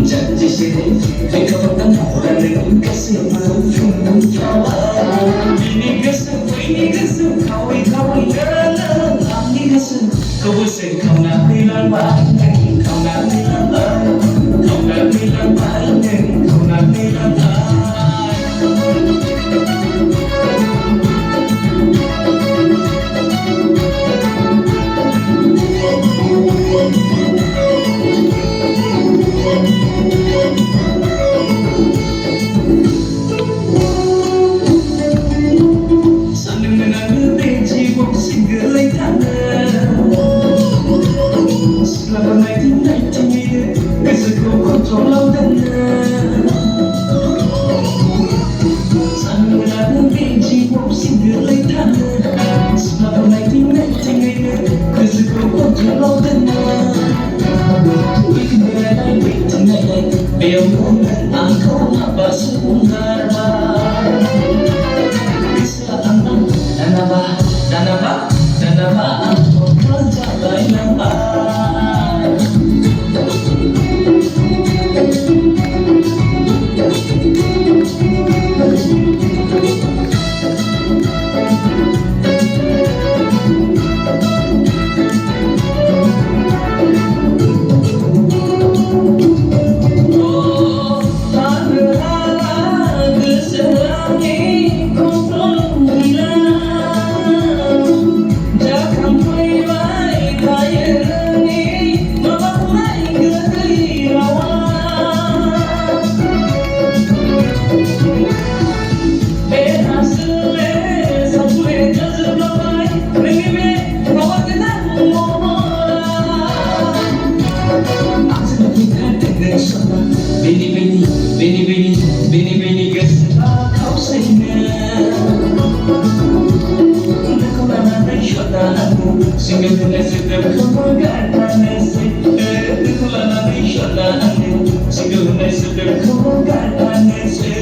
Janji sini, mereka bertempur dengan kasih berflower. Ini kesem, kawai dalam ini kesem. Kau bersih, kau nak bilang baik, kau nak bilang baik, kau nak bilang baik, kau nak bilang baik. Bini gespa kau sehingga Kau lana syaitanmu sehingga dunia sedap kemugaran nasi Kau lana syaitanmu sehingga dunia sedap kemugaran nasi